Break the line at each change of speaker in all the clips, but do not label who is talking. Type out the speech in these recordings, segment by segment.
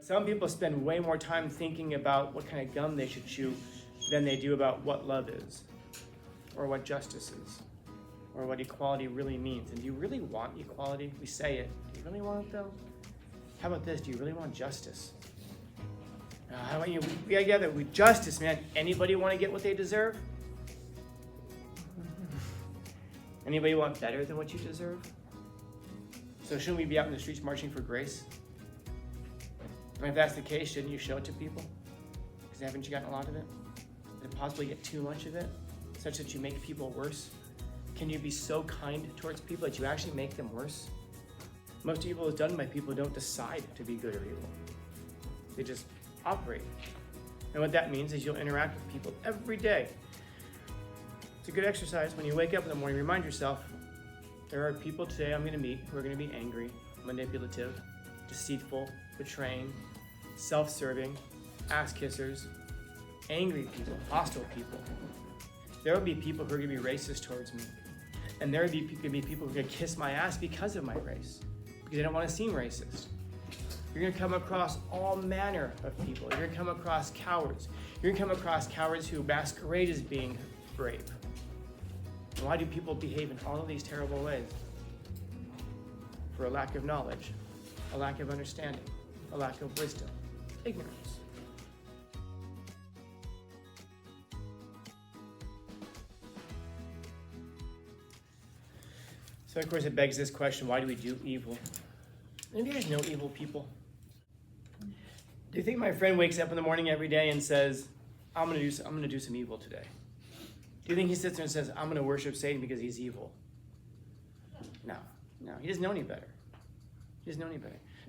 Some people spend way more time thinking about what kind of gum they should chew than they do about what love is, or what justice is, or what equality really means. And do you really want equality? We say it. Do you really want it though? How about this? Do you really want justice? How about you? We gotta get that with justice, man. Anybody want to get what they deserve? Anybody want better than what you deserve? So shouldn't we be out in the streets marching for grace? And if that's the case, shouldn't you show it to people? Because haven't you gotten a lot of it? Did it possibly get too much of it, such that you make people worse? Can you be so kind towards people that you actually make them worse? Most evil is done by people who don't decide to be good or evil. They just operate. And what that means is you'll interact with people every day. It's a good exercise. When you wake up in the morning, remind yourself, there are people today I'm going to meet who are going to be angry, manipulative, deceitful, betraying, self-serving, ass-kissers, angry people, hostile people. There will be people who are going to be racist towards me. And there will be going to be people who are going to kiss my ass because of my race, because they don't want to seem racist. You're going to come across all manner of people. You're going to come across cowards. You're going to come across cowards who masquerade as being brave. And why do people behave in all of these terrible ways? For a lack of knowledge, a lack of understanding, a lack of wisdom, ignorance. So of course it begs this question, why do we do evil? Maybe there's no evil people. Do you think my friend wakes up in the morning every day and says, I'm gonna do some evil today? Do you think he sits there and says, I'm gonna worship Satan because he's evil? No, he doesn't know any better.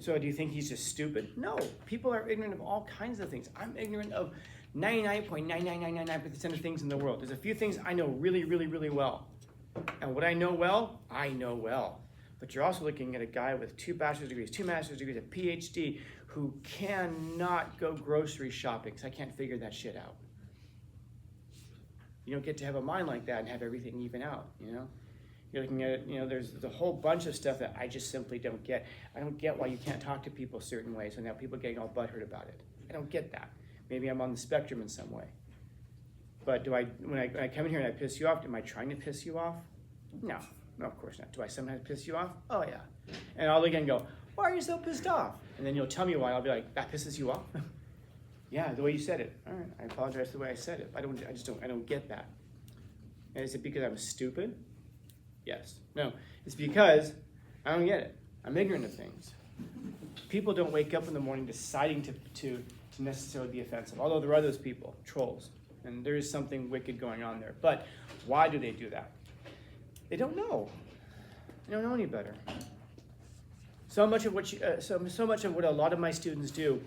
So do you think he's just stupid? No, people are ignorant of all kinds of things. I'm ignorant of 99.99999% of things in the world. There's a few things I know really, really, really well. And what I know well. But you're also looking at a guy with 2 bachelor's degrees, 2 master's degrees, a PhD, who cannot go grocery shopping because I can't figure that shit out. You don't get to have a mind like that and have everything even out, you know? You're looking at it, there's a whole bunch of stuff that I just simply don't get. I don't get why you can't talk to people certain ways, and now people getting all butthurt about it. I don't get that. Maybe I'm on the spectrum in some way. But when I come in here and I piss you off, am I trying to piss you off? No, of course not. Do I sometimes piss you off? Oh yeah. And I'll look and go, why are you so pissed off? And then you'll tell me why. I'll be like, that pisses you off? Yeah, the way you said it. All right, I apologize for the way I said it. I don't get that. And is it because I'm stupid? Yes. No, it's because I don't get it. I'm ignorant of things. People don't wake up in the morning deciding to necessarily be offensive, although there are those people, trolls, and there is something wicked going on there. But why do they do that? They don't know. They don't know any better. So much of what a lot of my students do,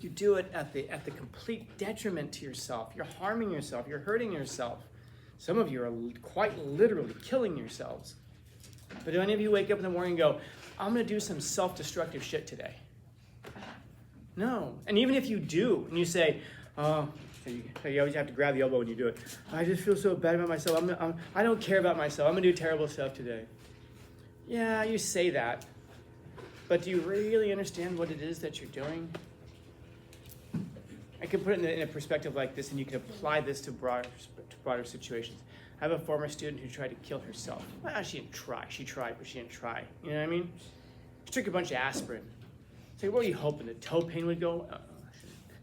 you do it at the complete detriment to yourself. You're harming yourself. You're hurting yourself. Some of you are quite literally killing yourselves. But do any of you wake up in the morning and go, I'm going to do some self-destructive shit today? No. And even if you do, and you say, you always have to grab the elbow when you do it. I just feel so bad about myself. I don't care about myself. I'm going to do terrible stuff today. Yeah, you say that. But do you really understand what it is that you're doing? I can put it in a perspective like this, and you can apply this to broader situations. I have a former student who tried to kill herself. Well, she didn't try. She tried, but she didn't try. You know what I mean? She took a bunch of aspirin. So what were you hoping? The toe pain would go?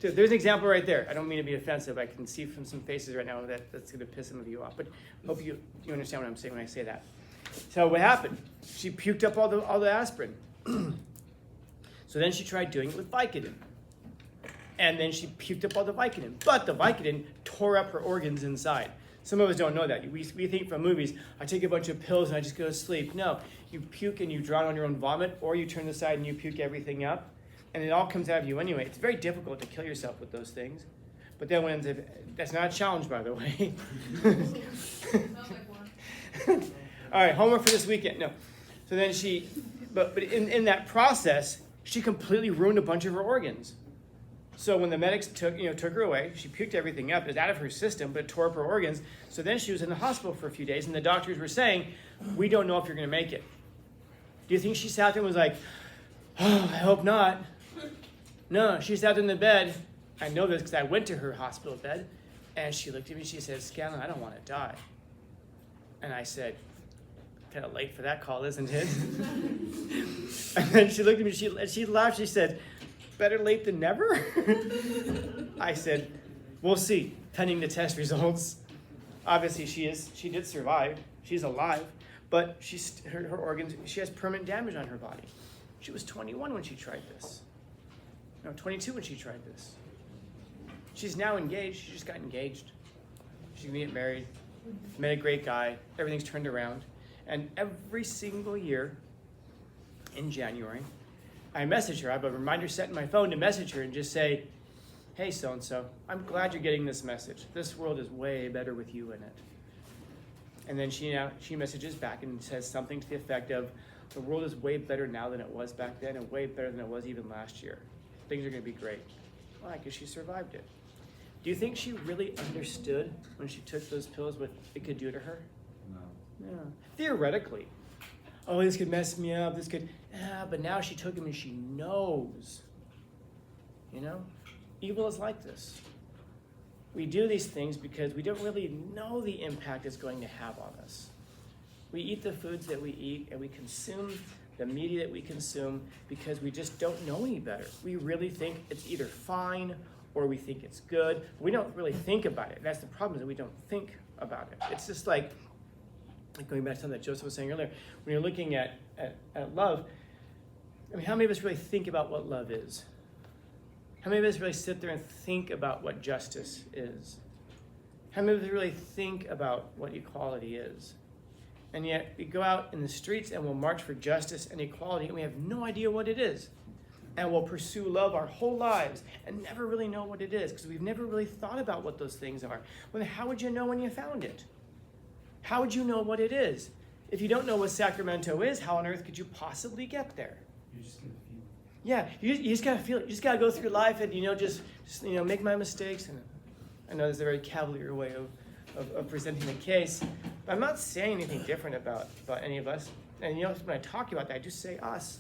So there's an example right there. I don't mean to be offensive. I can see from some faces right now that's going to piss some of you off. But I hope you understand what I'm saying when I say that. So what happened? She puked up all the aspirin. So then she tried doing it with Vicodin. And then she puked up all the Vicodin. But the Vicodin tore up her organs inside. Some of us don't know that. We think from movies, I take a bunch of pills and I just go to sleep. No, you puke and you drown on your own vomit, or you turn aside and you puke everything up. And it all comes out of you anyway. It's very difficult to kill yourself with those things. But then that's not a challenge, by the way. All right, homework for this weekend. No. So then but in that process, she completely ruined a bunch of her organs. So when the medics took her away, she puked everything up. It was out of her system, but it tore up her organs. So then she was in the hospital for a few days, and the doctors were saying, we don't know if you're going to make it. Do you think she sat there and was like, oh, I hope not? No, she sat in the bed. I know this because I went to her hospital bed, and she looked at me. She said, Scanlon, I don't want to die. And I said, kind of late for that call, isn't it? And then she looked at me. She laughed. She said, better late than never? I said, we'll see, pending the test results. Obviously, she did survive. She's alive. But her organs, she has permanent damage on her body. She was 21 when she tried this. No, 22 when she tried this. She's now engaged. She just got engaged. She's going to get married. Met a great guy. Everything's turned around. And every single year in January, I message her. I have a reminder set in my phone to message her and just say, hey, so-and-so, I'm glad you're getting this message. This world is way better with you in it. And then she messages back and says something to the effect of, the world is way better now than it was back then, and way better than it was even last year. Things are going to be great. Why? Because she survived it. Do you think she really understood when she took those pills what it could do to her? No. Yeah. Theoretically. Oh, this could mess me up. This could... but now she took them and she knows. You know? Evil is like this. We do these things because we don't really know the impact it's going to have on us. We eat the foods that we eat, and we consume the media that we consume because we just don't know any better. We really think it's either fine or we think it's good. We don't really think about it. That's the problem, is that we don't think about it. It's just like going back to something that Joseph was saying earlier, when you're looking at love, I mean, how many of us really think about what love is? How many of us really sit there and think about what justice is? How many of us really think about what equality is? And yet we go out in the streets and we'll march for justice and equality, and we have no idea what it is. And we'll pursue love our whole lives and never really know what it is because we've never really thought about what those things are. Well, how would you know when you found it? How would you know what it is? If you don't know what Sacramento is, how on earth could you possibly get there?
You're just going to feel it.
Yeah, you just gotta feel it. You just gotta go through life and just make my mistakes. And I know there's a very cavalier way of presenting the case, but I'm not saying anything different about any of us. And when I talk about that, I just say us.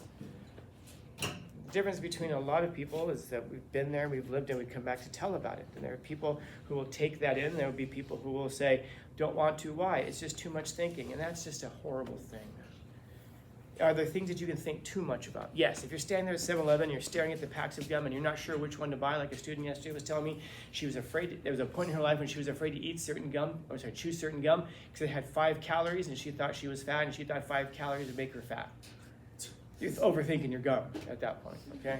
The difference between a lot of people is that we've been there, we've lived, and we come back to tell about it. And there are people who will take that in. There will be people who will say, don't want to, why? It's just too much thinking, and that's just a horrible thing. Are there things that you can think too much about? Yes, if you're standing there at 7-Eleven, you're staring at the packs of gum and you're not sure which one to buy, like a student yesterday was telling me, she was afraid, there was a point in her life when she was afraid to eat choose certain gum because it had 5 calories and she thought she was fat and she thought 5 calories would make her fat. You're overthinking your gum at that point, okay?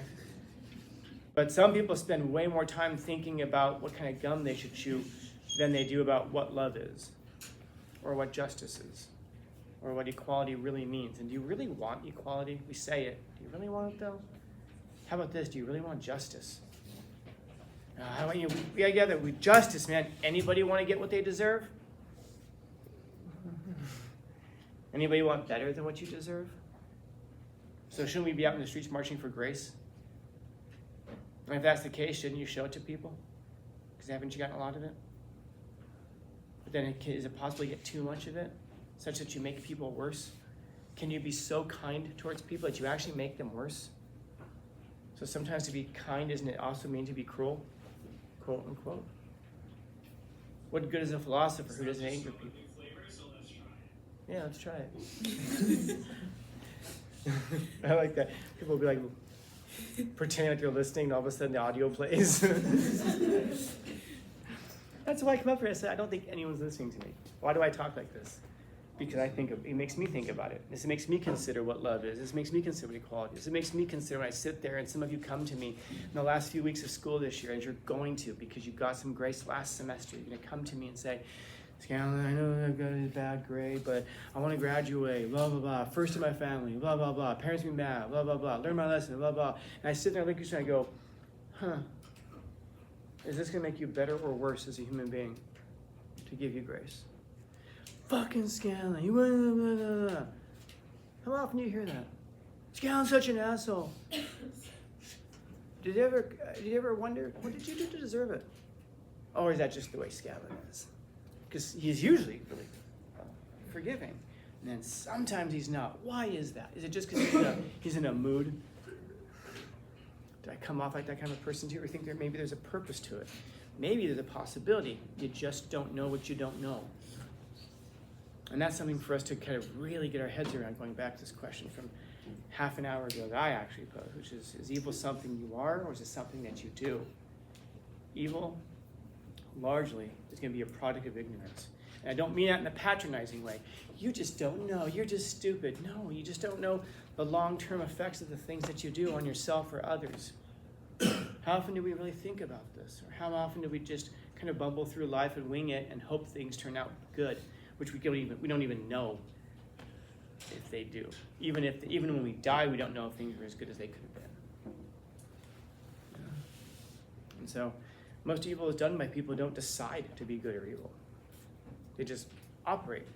But some people spend way more time thinking about what kind of gum they should chew than they do about what love is or what justice is. Or what equality really means. And do you really want equality? We say it. Do you really want it, though? How about this? Do you really want justice? How about you? Justice, man. Anybody want to get what they deserve? Anybody want better than what you deserve? So shouldn't we be out in the streets marching for grace? And if that's the case, shouldn't you show it to people? Because haven't you gotten a lot of it? But then is it possible you get too much of it? Such that you make people worse? Can you be so kind towards people that you actually make them worse? So sometimes to be kind, doesn't it also mean to be cruel? Quote unquote. What good is a philosopher who doesn't anger people? Yeah, let's try it. I like that. People will be like pretending like they're listening and all of a sudden the audio plays. That's why I come up here and say, I don't think anyone's listening to me. Why do I talk like this? Because it makes me think about it. This makes me consider what love is. This makes me consider what equality is. It makes me consider when I sit there and some of you come to me in the last few weeks of school this year, and you're going to because you got some grace last semester. You're going to come to me and say, Scanlon, I know I've got a bad grade, but I want to graduate, blah, blah, blah. First in my family, blah, blah, blah. Parents be mad, blah, blah, blah. Learn my lesson, blah, blah. And I sit there and look at you and I go, is this going to make you better or worse as a human being to give you grace? Fucking Scanlon, you blah, blah, blah. How often do you hear that? Scanlon's such an asshole. Did you ever wonder, what did you do to deserve it? Or is that just the way Scanlon is? Because he's usually really forgiving. And then sometimes he's not. Why is that? Is it just because he's in a mood? Did I come off like that kind of person too? Or think that maybe there's a purpose to it? Maybe there's a possibility. You just don't know what you don't know. And that's something for us to kind of really get our heads around, going back to this question from half an hour ago that I actually posed, which is evil something you are, or is it something that you do? Evil, largely, is going to be a product of ignorance. And I don't mean that in a patronizing way. You just don't know. You're just stupid. No, you just don't know the long-term effects of the things that you do on yourself or others. How often do we really think about this? Or how often do we just kind of bumble through life and wing it and hope things turn out good, which we don't even know if they do. Even when we die, we don't know if things were as good as they could have been. Yeah. And so, most evil is done by people who don't decide to be good or evil. They just operate.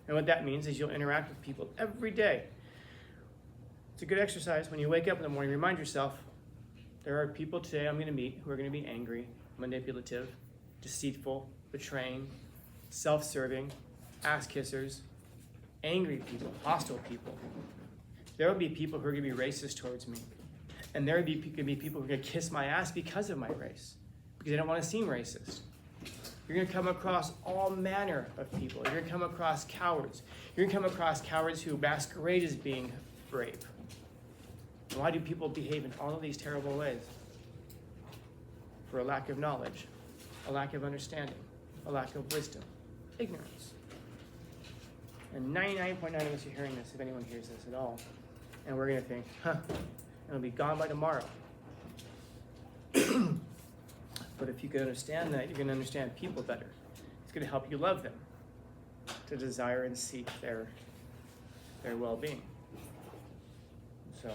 And what that means is you'll interact with people every day. It's a good exercise. When you wake up in the morning, remind yourself, there are people today I'm going to meet who are going to be angry, manipulative, deceitful, betraying, self-serving, ass-kissers, angry people, hostile people. There will be people who are going to be racist towards me. And there will be going to be people who are going to kiss my ass because of my race, because they don't want to seem racist. You're going to come across all manner of people. You're going to come across cowards. You're going to come across cowards who masquerade as being brave. And why do people behave in all of these terrible ways? For a lack of knowledge, a lack of understanding, a lack of wisdom, ignorance. And 99.9 of us are hearing this, if anyone hears this at all. And we're going to think, it'll be gone by tomorrow. But if you can understand that, you're going to understand people better. It's going to help you love them, to desire and seek their well-being. So